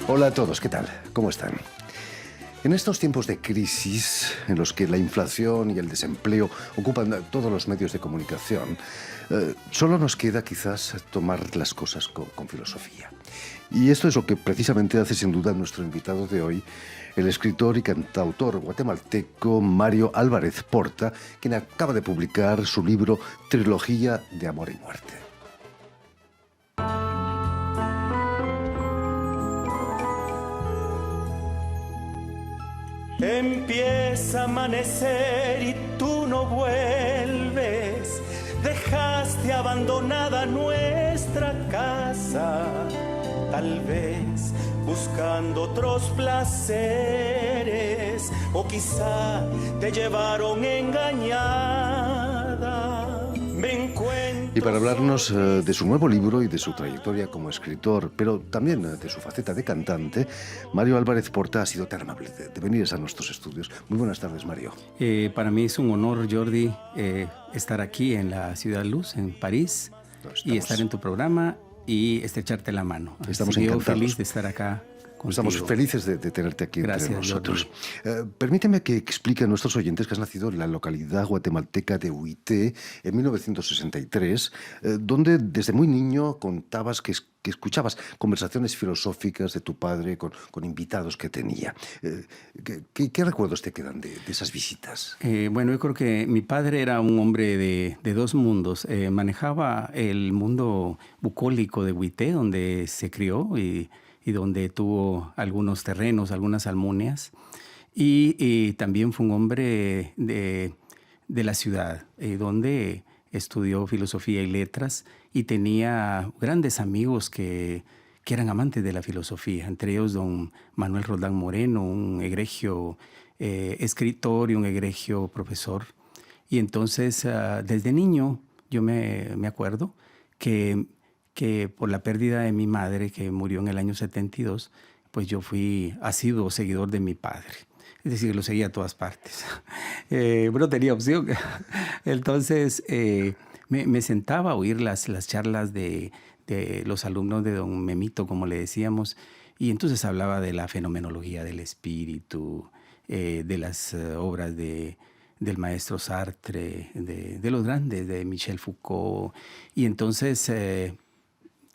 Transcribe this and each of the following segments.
Hola a todos, ¿qué tal? ¿Cómo están? En estos tiempos de crisis, en los que la inflación y el desempleo ocupan todos los medios de comunicación, solo nos queda quizás tomar las cosas con filosofía. Y esto es lo que precisamente hace sin duda nuestro invitado de hoy, el escritor y cantautor guatemalteco Mario Álvarez Porta, quien acaba de publicar su libro Trilogía de Amor y Muerte. Empieza a amanecer y tú no vuelves. Dejaste abandonada nuestra casa, tal vez buscando otros placeres, o quizá te llevaron engañada. Y para hablarnos de su nuevo libro y de su trayectoria como escritor, pero también de su faceta de cantante, Mario Álvarez Porta ha sido tan amable de venir a nuestros estudios. Muy buenas tardes, Mario. Para mí es un honor, Jordi, estar aquí en la Ciudad Luz, en París, y estar en tu programa y estrecharte la mano. Estamos encantados. Yo feliz de estar acá contigo. Estamos felices de tenerte aquí entre nosotros. Permíteme que explique a nuestros oyentes que has nacido en la localidad guatemalteca de Huité en 1963, donde desde muy niño contabas que escuchabas conversaciones filosóficas de tu padre con invitados que tenía. ¿Qué recuerdos te quedan de esas visitas? Bueno, yo creo que mi padre era un hombre de dos mundos. Manejaba el mundo bucólico de Huité, donde se crió y donde tuvo algunos terrenos, algunas almunias. Y también fue un hombre de la ciudad, donde estudió filosofía y letras y tenía grandes amigos que eran amantes de la filosofía, entre ellos don Manuel Roldán Moreno, un egregio escritor y un egregio profesor. Y entonces, desde niño, yo me acuerdo que por la pérdida de mi madre, que murió en el año 72, pues yo fui asiduo seguidor de mi padre. Es decir, lo seguía a todas partes. No tenía opción. Entonces, me sentaba a oír las charlas de los alumnos de don Memito, como le decíamos, y entonces hablaba de la fenomenología del espíritu, de las obras del maestro Sartre, de los grandes, de Michel Foucault. Y entonces,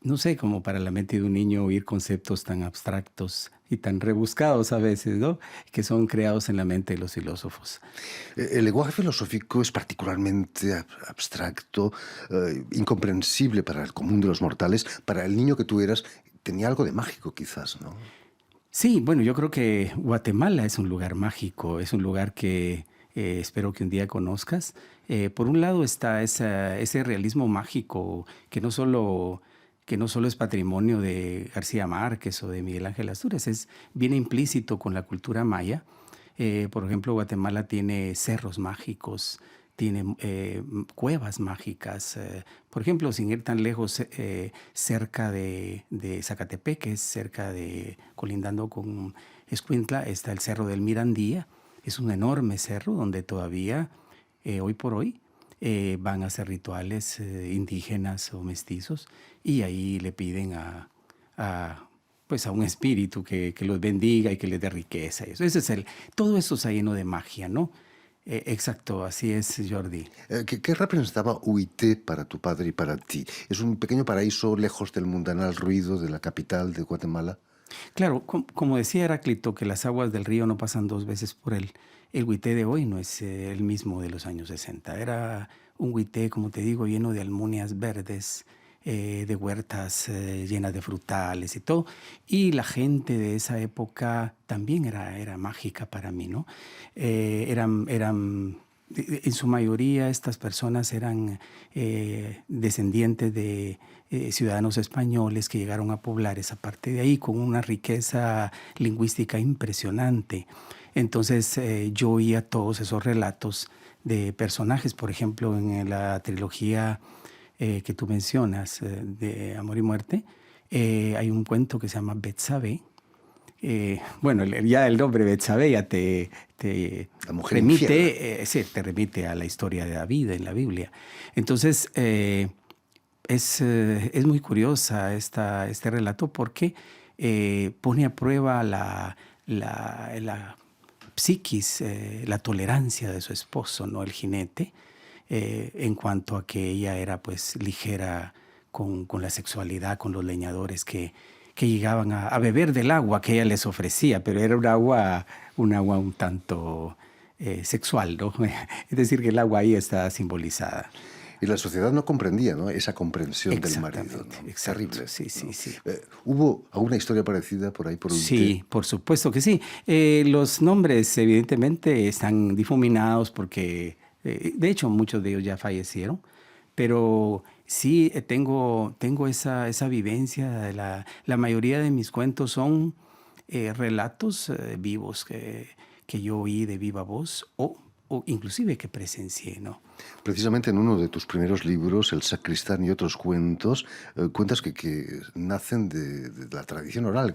no sé, como para la mente de un niño oír conceptos tan abstractos y tan rebuscados a veces, ¿no?, que son creados en la mente de los filósofos. El lenguaje filosófico es particularmente abstracto, incomprensible para el común de los mortales. Para el niño que tú eras, tenía algo de mágico quizás, ¿no? Sí, bueno, yo creo que Guatemala es un lugar mágico, es un lugar que espero que un día conozcas. Por un lado está ese realismo mágico que no solo es patrimonio de García Márquez o de Miguel Ángel Asturias, viene implícito con la cultura maya. Por ejemplo, Guatemala tiene cerros mágicos, tiene cuevas mágicas. Por ejemplo, sin ir tan lejos, cerca de Zacatepec, colindando con Escuintla, está el Cerro del Mirandía. Es un enorme cerro donde todavía, hoy por hoy, van a hacer rituales indígenas o mestizos, y ahí le piden a un espíritu que los bendiga y que les dé riqueza. Todo eso está lleno de magia, ¿no? Exacto, así es, Jordi. ¿Qué representaba Huité para tu padre y para ti? ¿Es un pequeño paraíso lejos del mundanal ruido de la capital de Guatemala? Claro, como decía Heráclito, que las aguas del río no pasan dos veces por él. El Huité de hoy no es el mismo de los años 60. Era un Huité, como te digo, lleno de almunias verdes, de huertas llenas de frutales y todo. Y la gente de esa época también era mágica para mí, ¿no? En su mayoría estas personas eran descendientes de ciudadanos españoles que llegaron a poblar esa parte de ahí con una riqueza lingüística impresionante. Entonces yo oía todos esos relatos de personajes, por ejemplo, en la trilogía que tú mencionas, de Amor y Muerte, hay un cuento que se llama Betsabé. Ya el nombre Betsabé ya te remite, te remite a la historia de David en la Biblia. Entonces, es muy curiosa este relato porque pone a prueba la psiquis, la tolerancia de su esposo, ¿no? El jinete, en cuanto a que ella era pues ligera con la sexualidad, con los leñadores que llegaban a beber del agua que ella les ofrecía, pero era un agua un tanto sexual, ¿no? Es decir, que el agua ahí está simbolizada. Y la sociedad no comprendía, ¿no?, esa comprensión del marido, ¿no? Exacto, Terrible. sí, sí, ¿no? sí. ¿Hubo alguna historia parecida por ahí por Uité? Sí, por supuesto que sí. Los nombres evidentemente están difuminados porque, de hecho, muchos de ellos ya fallecieron, pero sí tengo esa vivencia. La mayoría de mis cuentos son relatos vivos que yo oí de viva voz o inclusive que presencié, ¿no? Precisamente en uno de tus primeros libros, El sacristán y otros cuentos, cuentas que nacen de la tradición oral,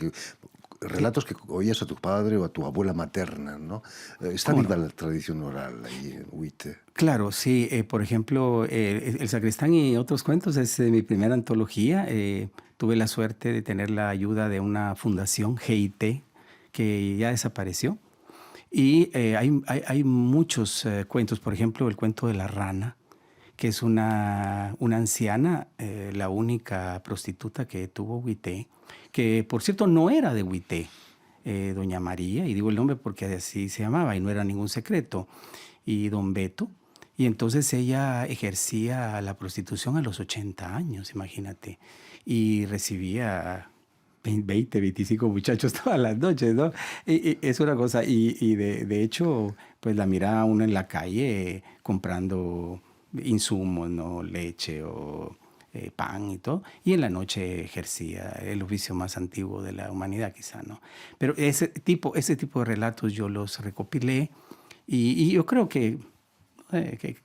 relatos que oías a tu padre o a tu abuela materna, ¿no? Está viva la tradición oral ahí en Uité. Claro, sí. Por ejemplo, El sacristán y otros cuentos es mi primera antología. Tuve la suerte de tener la ayuda de una fundación, GIT, que ya desapareció. Y hay muchos cuentos. Por ejemplo, el cuento de la rana, que es una anciana, la única prostituta que tuvo Uité, que por cierto no era de Uité, doña María, y digo el nombre porque así se llamaba y no era ningún secreto, y don Beto. Y entonces ella ejercía la prostitución a los 80 años, imagínate, y recibía 20, 25 muchachos todas las noches, ¿no? Y es una cosa, y de hecho, pues la miraba uno en la calle comprando insumos, ¿no? Leche o pan y todo, y en la noche ejercía el oficio más antiguo de la humanidad, quizá, ¿no? Pero ese tipo de relatos yo los recopilé y yo creo que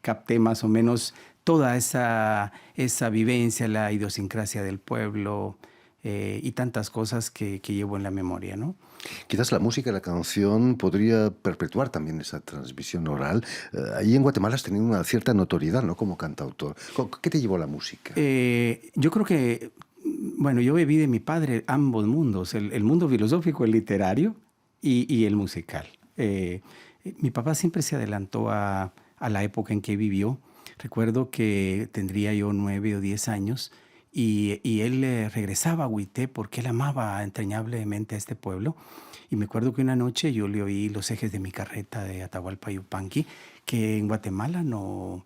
capté más o menos toda esa vivencia, la idiosincrasia del pueblo y tantas cosas que llevo en la memoria, ¿no? Quizás la música y la canción podría perpetuar también esa transmisión oral. Ahí en Guatemala has tenido una cierta notoriedad, ¿no?, como cantautor. ¿Qué te llevó a la música? Yo creo que, bueno, yo bebí de mi padre ambos mundos, el mundo filosófico, el literario y el musical. Mi papá siempre se adelantó a la época en que vivió. Recuerdo que tendría yo 9 o 10 años y él regresaba a Uité porque él amaba entrañablemente a este pueblo. Y me acuerdo que una noche yo le oí Los ejes de mi carreta de Atahualpa Yupanqui, que en Guatemala no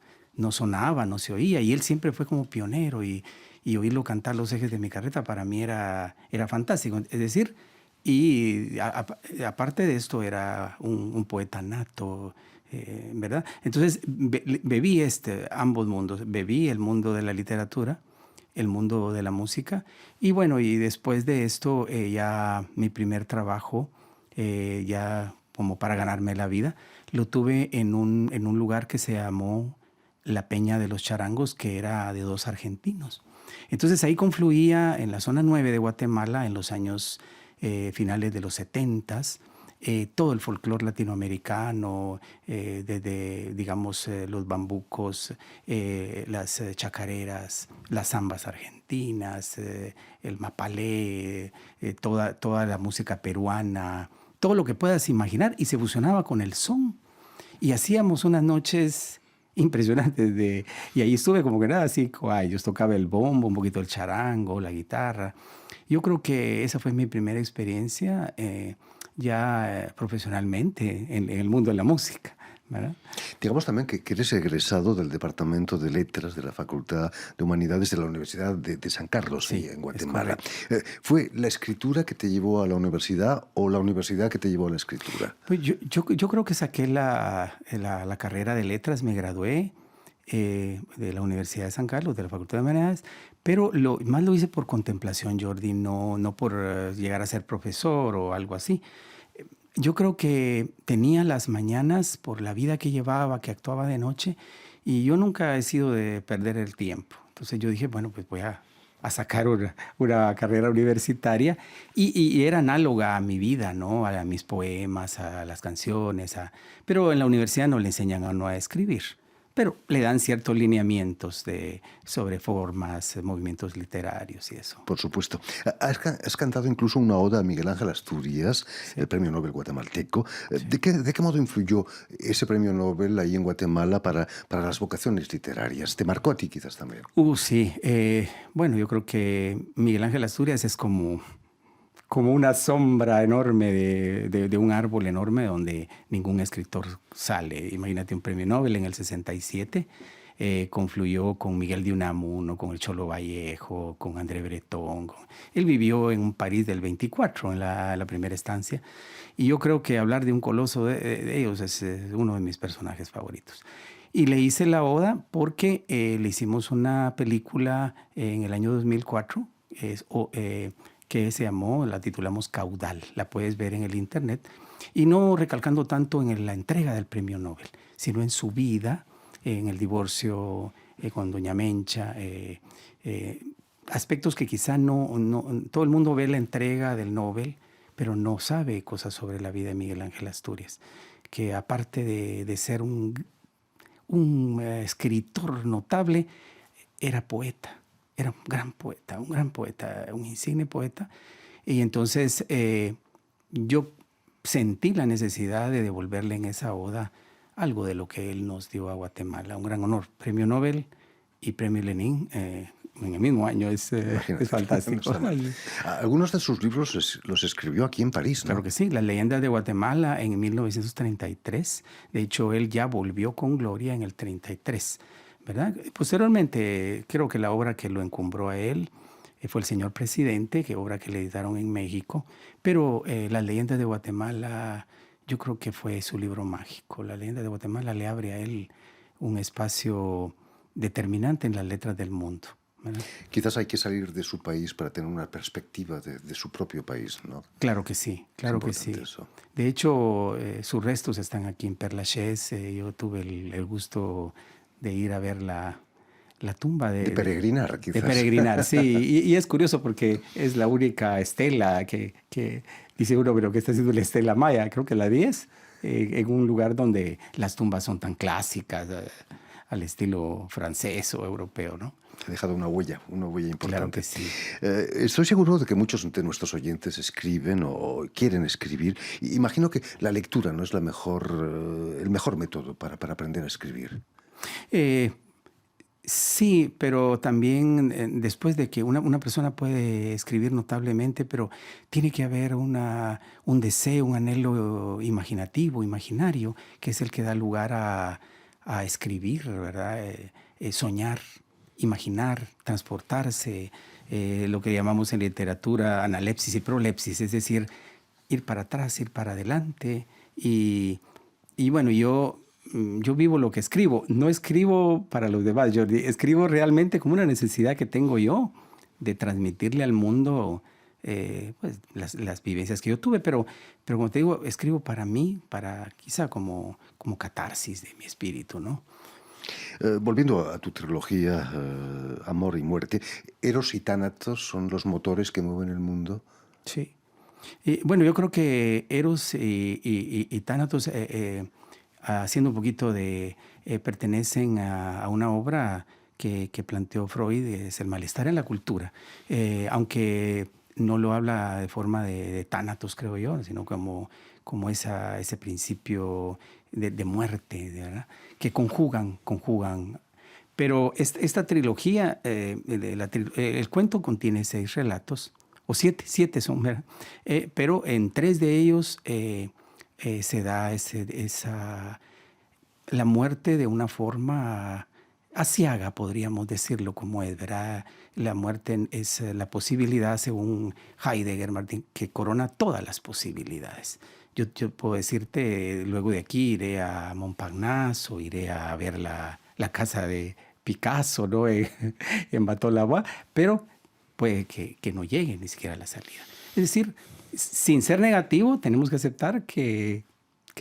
sonaba, no se oía. Y él siempre fue como pionero y oírlo cantar Los ejes de mi carreta para mí era fantástico. Es decir, y aparte de esto era un poeta nato, ¿verdad? Entonces bebí ambos mundos. Bebí el mundo de la literatura, el mundo de la música. Y bueno, y después de esto, ya mi primer trabajo, ya como para ganarme la vida, lo tuve en un lugar que se llamó La Peña de los Charangos, que era de 2 argentinos. Entonces ahí confluía en la zona 9 de Guatemala, en los años finales de los 70s, todo el folclore latinoamericano, desde, digamos, los bambucos, las chacareras, las zambas argentinas, el mapalé, toda la música peruana, todo lo que puedas imaginar, y se fusionaba con el son. Y hacíamos unas noches impresionantes y ahí estuve como que nada, 5 años, tocaba el bombo, un poquito el charango, la guitarra. Yo creo que esa fue mi primera experiencia ya profesionalmente en el mundo de la música, ¿verdad? Digamos también que eres egresado del Departamento de Letras de la Facultad de Humanidades de la Universidad de San Carlos, Sí, en Guatemala. es ¿Fue la escritura que te llevó a la universidad o la universidad que te llevó a la escritura? Pues yo creo que saqué la carrera de letras, me gradué de la Universidad de San Carlos, de la Facultad de Humanidades, pero más lo hice por contemplación, Jordi, no por llegar a ser profesor o algo así. Yo creo que tenía las mañanas por la vida que llevaba, que actuaba de noche, y yo nunca he sido de perder el tiempo. Entonces yo dije, bueno, pues voy a sacar una carrera universitaria y era análoga a mi vida, ¿no? A mis poemas, a las canciones. Pero en la universidad no le enseñan a uno a escribir. pero le dan ciertos lineamientos sobre formas, movimientos literarios y eso. Por supuesto. Has cantado incluso una oda a Miguel Ángel Asturias, el premio Nobel guatemalteco. Sí. ¿De qué modo influyó ese premio Nobel ahí en Guatemala para las vocaciones literarias? ¿Te marcó a ti quizás también? Sí. Bueno, yo creo que Miguel Ángel Asturias es como una sombra enorme de un árbol enorme donde ningún escritor sale. Imagínate un premio Nobel en el 67, confluyó con Miguel de Unamuno, con el Cholo Vallejo, con André Breton. Él vivió en un París del 24, en la primera estancia, y yo creo que hablar de un coloso de ellos es uno de mis personajes favoritos. Y le hice la oda porque le hicimos una película en el año 2004, que la titulamos Caudal. La puedes ver en el internet. Y no recalcando tanto en la entrega del premio Nobel, sino en su vida, en el divorcio con doña Mencha, aspectos que quizá no todo el mundo ve la entrega del Nobel, pero no sabe cosas sobre la vida de Miguel Ángel Asturias, que aparte de ser un escritor notable, era poeta. Era un gran poeta, un insigne poeta. Y entonces yo sentí la necesidad de devolverle en esa oda algo de lo que él nos dio a Guatemala. Un gran honor. Premio Nobel y Premio Lenin en el mismo año. Es fantástico. Algunos de sus libros los escribió aquí en París, ¿no? Claro que sí. Las leyendas de Guatemala en 1933. De hecho, él ya volvió con gloria en el 33. ¿Verdad? Posteriormente, creo que la obra que lo encumbró a él fue El Señor Presidente, que obra que le editaron en México, pero Las leyendas de Guatemala, yo creo que fue su libro mágico. Las leyendas de Guatemala le abre a él un espacio determinante en las letras del mundo, ¿verdad? Quizás hay que salir de su país para tener una perspectiva de su propio país, ¿no? Claro que sí, claro que sí. Eso. De hecho, sus restos están aquí en Père Lachaise. Yo tuve el gusto de ir a ver la tumba. De peregrinar, quizás. De peregrinar, sí. Y es curioso porque es la única estela que dice uno, pero que está haciendo la estela maya, creo que la 10, en un lugar donde las tumbas son tan clásicas, al estilo francés o europeo, ¿no? Ha dejado una huella importante. Claro que sí. Estoy seguro de que muchos de nuestros oyentes escriben o quieren escribir. Imagino que la lectura no es el mejor método para aprender a escribir. Sí, pero también después de que una persona puede escribir notablemente, pero tiene que haber un deseo, un anhelo imaginativo, imaginario, que es el que da lugar a escribir, ¿verdad? Soñar, imaginar, transportarse, lo que llamamos en literatura analepsis y prolepsis, es decir, ir para atrás, ir para adelante. Y bueno, yo vivo lo que escribo. No escribo para los demás. Yo escribo realmente como una necesidad que tengo yo de transmitirle al mundo pues, las vivencias que yo tuve. Pero como te digo, escribo para mí, quizá como catarsis de mi espíritu, ¿no? Volviendo a tu trilogía, Amor y Muerte, ¿Eros y Tánatos son los motores que mueven el mundo? Sí. Bueno, yo creo que Eros y Tánatos, haciendo un poquito pertenecen a una obra que planteó Freud, es el malestar en la cultura, aunque no lo habla de forma de tánatos, creo yo, sino como ese principio de muerte, ¿verdad? Que conjugan. Pero esta trilogía, el cuento contiene 6 relatos, o 7 son, ¿verdad? Pero en 3 de ellos se da la muerte de una forma aciaga, podríamos decirlo como es, ¿verdad? La muerte es la posibilidad, según Heidegger, Martín, que corona todas las posibilidades. Yo puedo decirte, luego de aquí iré a Montparnasse o iré a ver la casa de Picasso, ¿no? en Bateau-Labois, pero puede que no llegue ni siquiera a la salida. Es decir, sin ser negativo, tenemos que aceptar que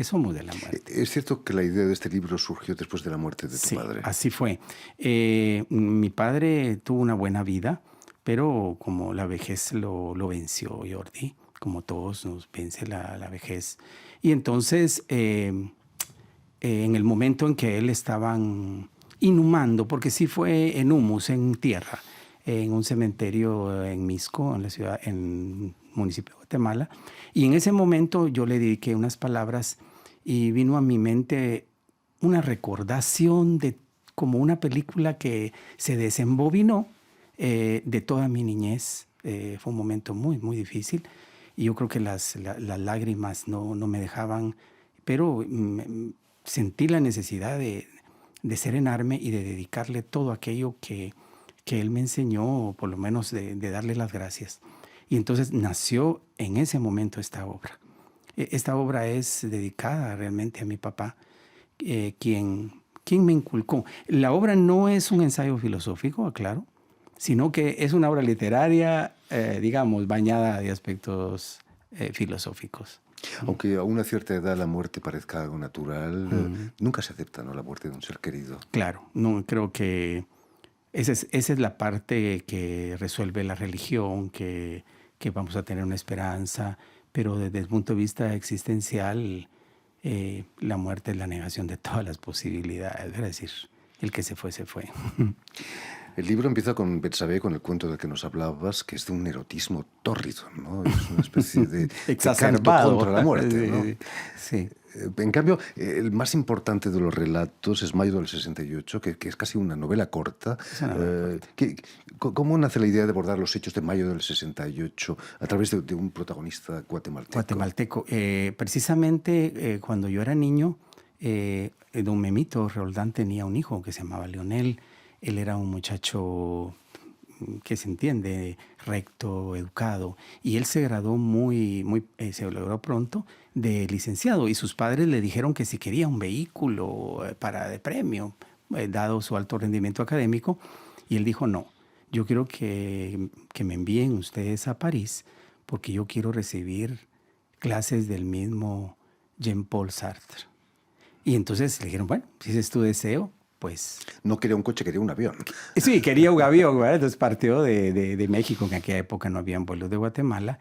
somos de la muerte. ¿Es cierto que la idea de este libro surgió después de la muerte de tu padre? Sí, así fue. Mi padre tuvo una buena vida, pero como la vejez lo venció, Jordi, como todos nos vence la vejez. Y entonces en el momento en que él estaban inhumando, porque sí fue en humus, en tierra, en un cementerio en Misco, en la ciudad, en el municipio de Guatemala. Y en ese momento yo le dediqué unas palabras y vino a mi mente una recordación de como una película que se desembobinó de toda mi niñez. Fue un momento muy, muy difícil y yo creo que las lágrimas no me dejaban, pero sentí la necesidad de serenarme y de dedicarle todo aquello que él me enseñó, o por lo menos de darle las gracias. Y entonces nació en ese momento esta obra. Esta obra es dedicada realmente a mi papá, quien me inculcó. La obra no es un ensayo filosófico, aclaro, sino que es una obra literaria, digamos, bañada de aspectos filosóficos. Aunque a una cierta edad la muerte parezca algo natural, nunca se acepta, ¿no?, la muerte de un ser querido. Claro, no, creo que esa es la parte que resuelve la religión, que vamos a tener una esperanza, pero desde el punto de vista existencial, la muerte es la negación de todas las posibilidades. Es decir, el que se fue, se fue. El libro empieza con Betsabé, con el cuento del que nos hablabas, que es de un erotismo tórrido, ¿no? Es una especie de exacerbado canto contra la muerte, ¿no? Sí. En cambio, el más importante de los relatos es Mayo del 68, que es casi una novela corta. ¿Cómo nace la idea de abordar los hechos de Mayo del 68 a través de un protagonista guatemalteco? Precisamente cuando yo era niño, don Memito Roldán tenía un hijo que se llamaba Leonel. Él era un muchacho que se entiende, recto, educado, y él se graduó se logró pronto de licenciado, y sus padres le dijeron que si quería un vehículo de premio, dado su alto rendimiento académico, y él dijo no, yo quiero que me envíen ustedes a París porque yo quiero recibir clases del mismo Jean-Paul Sartre. Y entonces le dijeron, bueno, si ese es tu deseo, pues... No quería un coche, quería un avión. Sí, quería un avión, ¿verdad? Entonces partió de México, en aquella época no habían vuelos de Guatemala,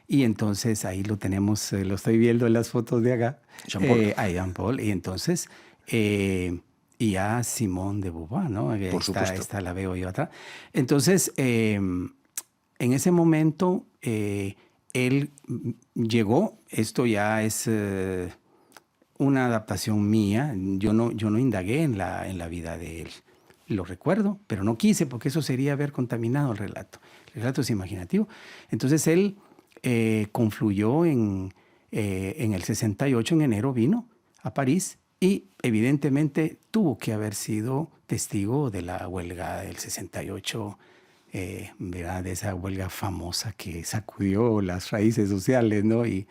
y entonces ahí lo tenemos, lo estoy viendo en las fotos de acá, Jean-Paul, y entonces, y a Simone de Beauvoir, ¿no? Por supuesto. Esta la veo yo atrás. Entonces, en ese momento, él llegó, esto ya es... una adaptación mía. Yo no indagué en la vida de él. Lo recuerdo, pero no quise porque eso sería haber contaminado el relato. El relato es imaginativo. Entonces él confluyó en el 68, en enero vino a París y evidentemente tuvo que haber sido testigo de la huelga del 68, ¿verdad? De esa huelga famosa que sacudió las raíces sociales, ¿no? Y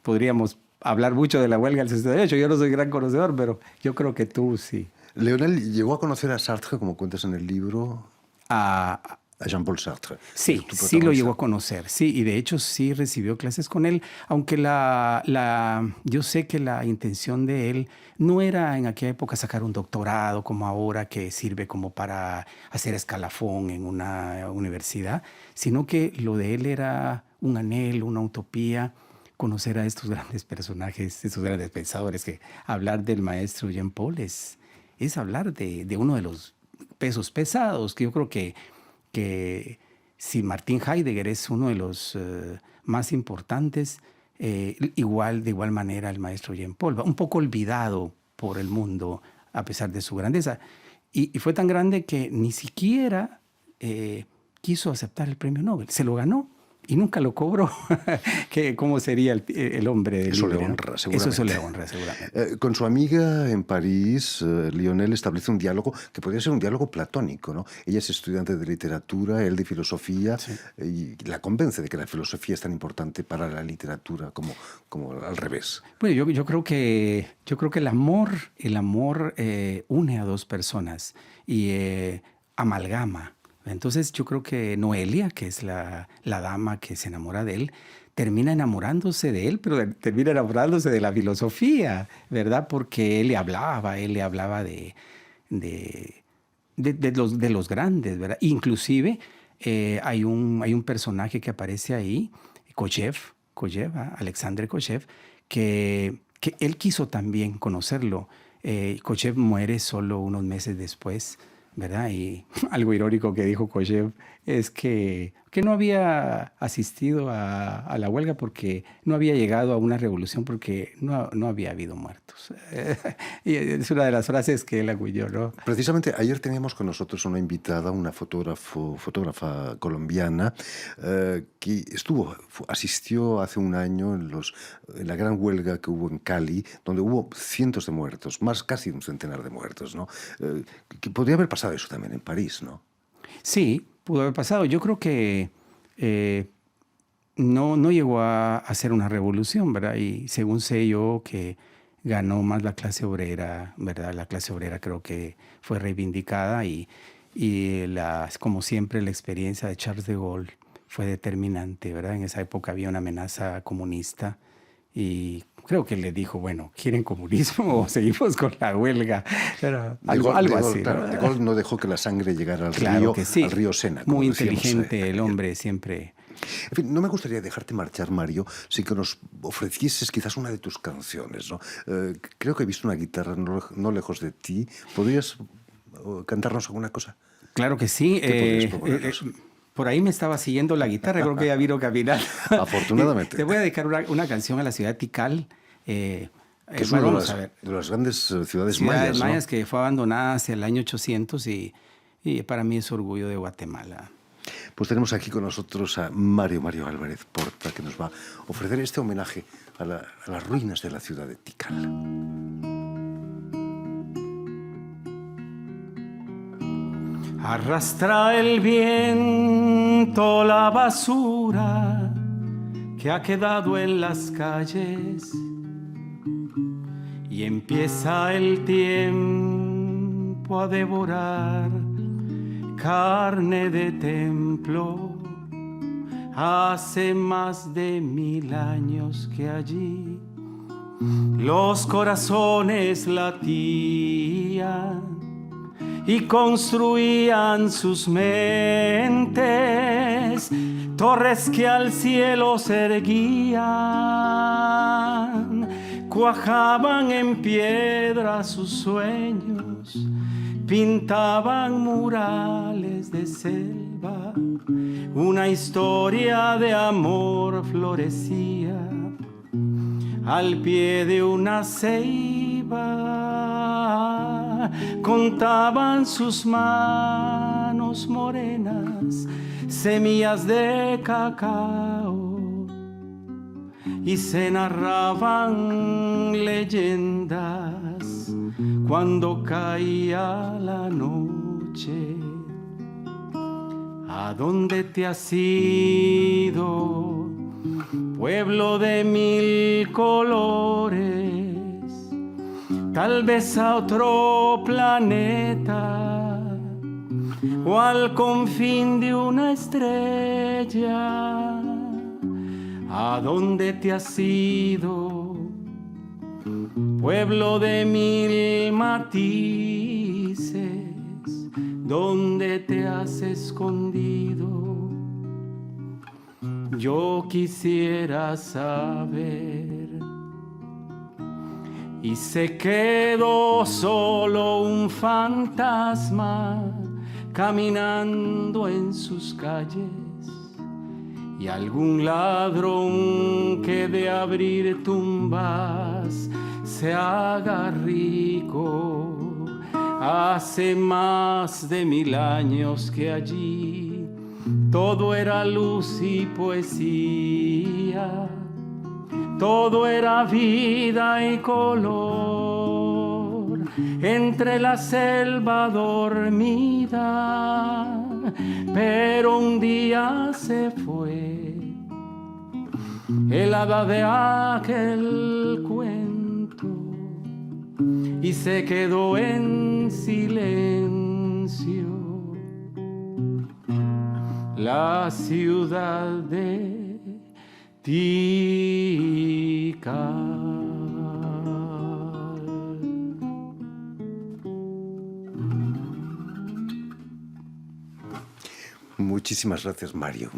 podríamos hablar mucho de la huelga del 68. Yo no soy gran conocedor, pero yo creo que tú sí. Leonel llegó a conocer a Sartre, como cuentas en el libro. A Jean-Paul Sartre. Sí, sí lo llegó a conocer. Sí, y de hecho sí recibió clases con él, aunque yo sé que la intención de él no era en aquella época sacar un doctorado como ahora, que sirve como para hacer escalafón en una universidad, sino que lo de él era un anhelo, una utopía, conocer a estos grandes personajes, estos grandes pensadores, que hablar del maestro Jean-Paul es hablar de uno de los pesos pesados, que yo creo que si Martin Heidegger es uno de los más importantes, de igual manera el maestro Jean-Paul, un poco olvidado por el mundo a pesar de su grandeza. Y fue tan grande que ni siquiera quiso aceptar el premio Nobel. Se lo ganó y nunca lo cobró. ¿Cómo sería el hombre del Eso libre, le honra, ¿no? seguramente. Eso le honra, seguramente. Con su amiga en París, Lionel establece un diálogo que podría ser un diálogo platónico, ¿no? Ella es estudiante de literatura, él de filosofía, sí, y la convence de que la filosofía es tan importante para la literatura como al revés. Bueno, yo creo que el amor une a dos personas y amalgama. Entonces yo creo que Noelia, que es la dama que se enamora de él, termina enamorándose de él, pero termina enamorándose de la filosofía, ¿verdad? Porque él le hablaba de los grandes, ¿verdad? Inclusive hay un personaje que aparece ahí, Kochev, Alexandre Kochev, que que él quiso también conocerlo. Kochev muere solo unos meses después, ¿verdad? Y algo irónico que dijo Kochev es que no había asistido a la huelga porque no había llegado a una revolución porque no había habido muertos. Y es una de las frases que él acuñó, ¿no? Precisamente ayer teníamos con nosotros una invitada, una fotógrafa colombiana, que asistió hace un año en la gran huelga que hubo en Cali, donde hubo cientos de muertos, casi un centenar de muertos, ¿no? Que podría haber pasado eso también en París, ¿no? Sí, pudo haber pasado. Yo creo que no llegó a ser una revolución, ¿verdad? Y según sé yo que ganó más la clase obrera, ¿verdad? La clase obrera creo que fue reivindicada y como siempre, la experiencia de Charles de Gaulle fue determinante, ¿verdad? En esa época había una amenaza comunista y creo que le dijo, bueno, ¿quieren comunismo o seguimos con la huelga? Pero algo así. Claro, De Gaulle no dejó que la sangre llegara al río Sena. Muy inteligente el hombre, siempre. En fin, no me gustaría dejarte marchar, Mario, sin que nos ofrecieses quizás una de tus canciones, ¿no? Creo que he visto una guitarra no lejos de ti. ¿Podrías cantarnos alguna cosa? Claro que sí. ¿Qué podrías proponernos? Por ahí me estaba siguiendo la guitarra, creo que ya vino caminar. Afortunadamente. Te voy a dedicar una canción a la ciudad de Tikal. Que es una de las grandes ciudades mayas, ¿no? mayas que fue abandonada hacia el año 800 y para mí es orgullo de Guatemala. Pues tenemos aquí con nosotros a Mario Álvarez Porta, que nos va a ofrecer este homenaje a las ruinas de la ciudad de Tikal. Arrastra el viento la basura que ha quedado en las calles y empieza el tiempo a devorar carne de templo. Hace más de 1000 años que allí los corazones latían y construían sus mentes torres que al cielo se erguían, cuajaban en piedra sus sueños, pintaban murales de selva, una historia de amor florecía al pie de una ceiba. Contaban sus manos morenas semillas de cacao y se narraban leyendas cuando caía la noche. ¿A dónde te has ido, pueblo de 1000 colores? Tal vez a otro planeta o al confín de una estrella. ¿A dónde te has ido, pueblo de 1000 matices? ¿Dónde te has escondido? Yo quisiera saber. Y se quedó solo un fantasma caminando en sus calles, y algún ladrón que de abrir tumbas se haga rico. Hace más de 1000 años que allí todo era luz y poesía, todo era vida y color entre la selva dormida. Pero un día se fue el hada de aquel cuento y se quedó en silencio la ciudad de Tikal. Muchísimas gracias, Mario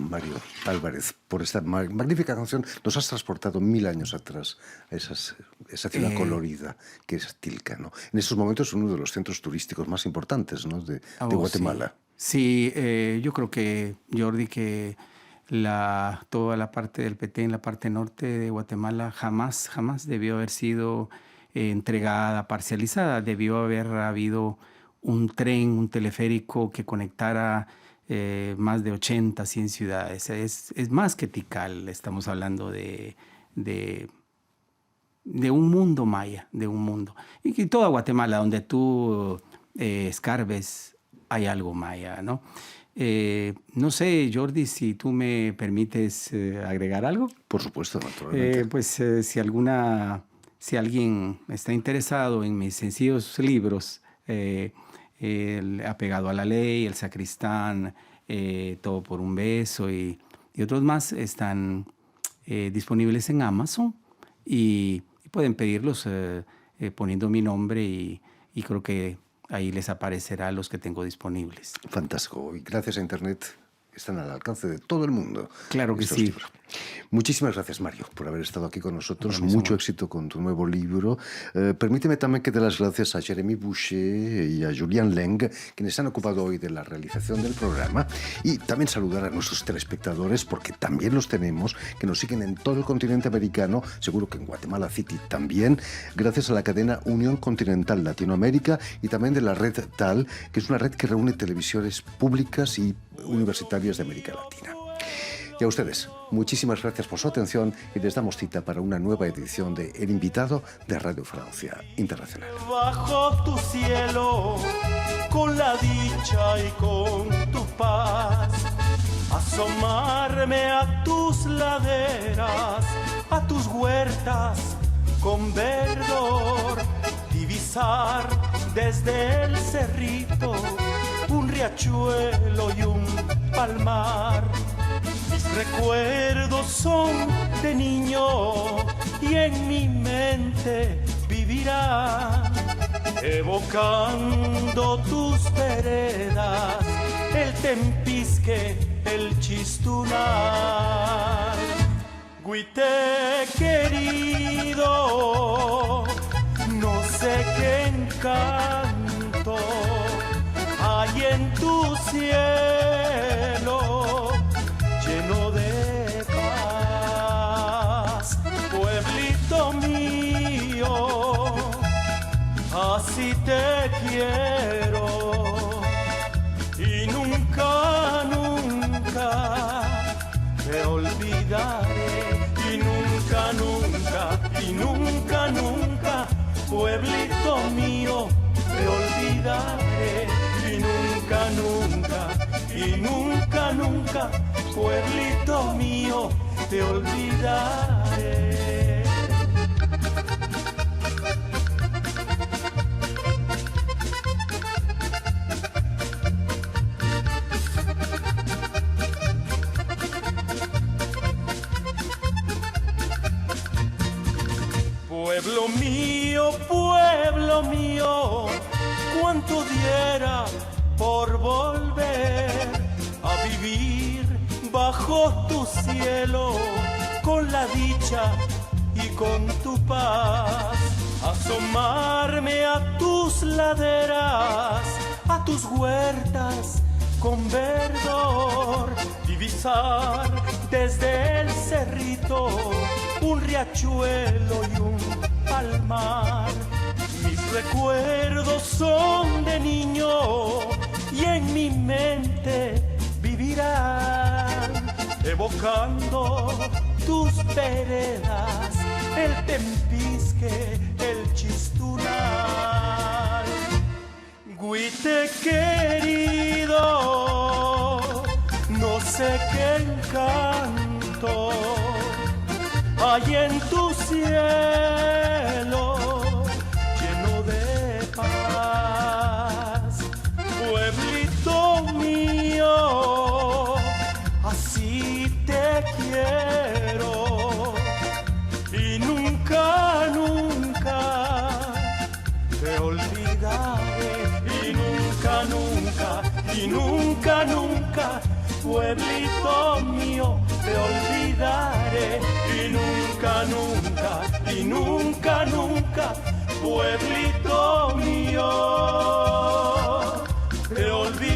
Álvarez, por esta magnífica canción. Nos has transportado 1000 años atrás a esa ciudad colorida que es Tilca, ¿no? En estos momentos uno de los centros turísticos más importantes, ¿no?, de Guatemala. Sí, yo creo que, Jordi, que toda la parte del Petén, la parte norte de Guatemala, jamás debió haber sido entregada, parcializada. Debió haber habido un tren, un teleférico que conectara más de 80, 100 ciudades. Es más que Tikal, estamos hablando de un mundo maya, de un mundo. Y toda Guatemala, donde tú escarbes, hay algo maya, ¿no? No sé, Jordi, si tú me permites agregar algo. Por supuesto, naturalmente. Pues si alguien está interesado en mis sencillos libros, el Apegado a la Ley, El Sacristán, Todo por un Beso y otros más, están disponibles en Amazon y pueden pedirlos poniendo mi nombre y creo que ahí les aparecerá los que tengo disponibles. Fantástico. Y gracias a Internet están al alcance de todo el mundo. Claro que sí. Libros. Muchísimas gracias, Mario, por haber estado aquí con nosotros. Mucho éxito con tu nuevo libro. Permíteme también que dé las gracias a Jeremy Boucher y a Julian Leng, quienes se han ocupado hoy de la realización del programa. Y también saludar a nuestros telespectadores, porque también los tenemos, que nos siguen en todo el continente americano, seguro que en Guatemala City también, gracias a la cadena Unión Continental Latinoamérica y también de la red TAL, que es una red que reúne televisiones públicas y universitarias de América Latina. Y a ustedes, muchísimas gracias por su atención y les damos cita para una nueva edición de El Invitado de Radio Francia Internacional. Bajo tu cielo, con la dicha y con tu paz, asomarme a tus laderas, a tus huertas con verdor, divisar desde el cerrito un riachuelo y un palmar. Mis recuerdos son de niño y en mi mente vivirán, evocando tus veredas, el Tempisque, el Chistunal. Güite querido, no sé qué encanto hay en tu cielo, lleno de paz, pueblito mío, así te quiero y nunca, nunca te olvidaré, y nunca, nunca, y nunca, nunca, pueblito mío, te olvidaré, y nunca, nunca, y nunca, nunca, pueblito mío, te olvidaré. Pueblo mío, cuánto diera por volver a vivir bajo tu cielo, con la dicha y con tu paz, asomarme a tus laderas, a tus huertas con verdor, divisar desde el cerrito un riachuelo y un palmar. Mis recuerdos son de niño y en mi mente vivirán, evocando tus veredas, el Tempisque, el Chistunal. Güite querido, no sé qué encanto hay en tu cielo, lleno de paz, pueblito mío, así te quiero y nunca, nunca te olvidaré, y nunca, nunca, y nunca, nunca, pueblito mío, te olvidaré y nunca, nunca, y nunca, nunca, pueblito mío, te olvidaré.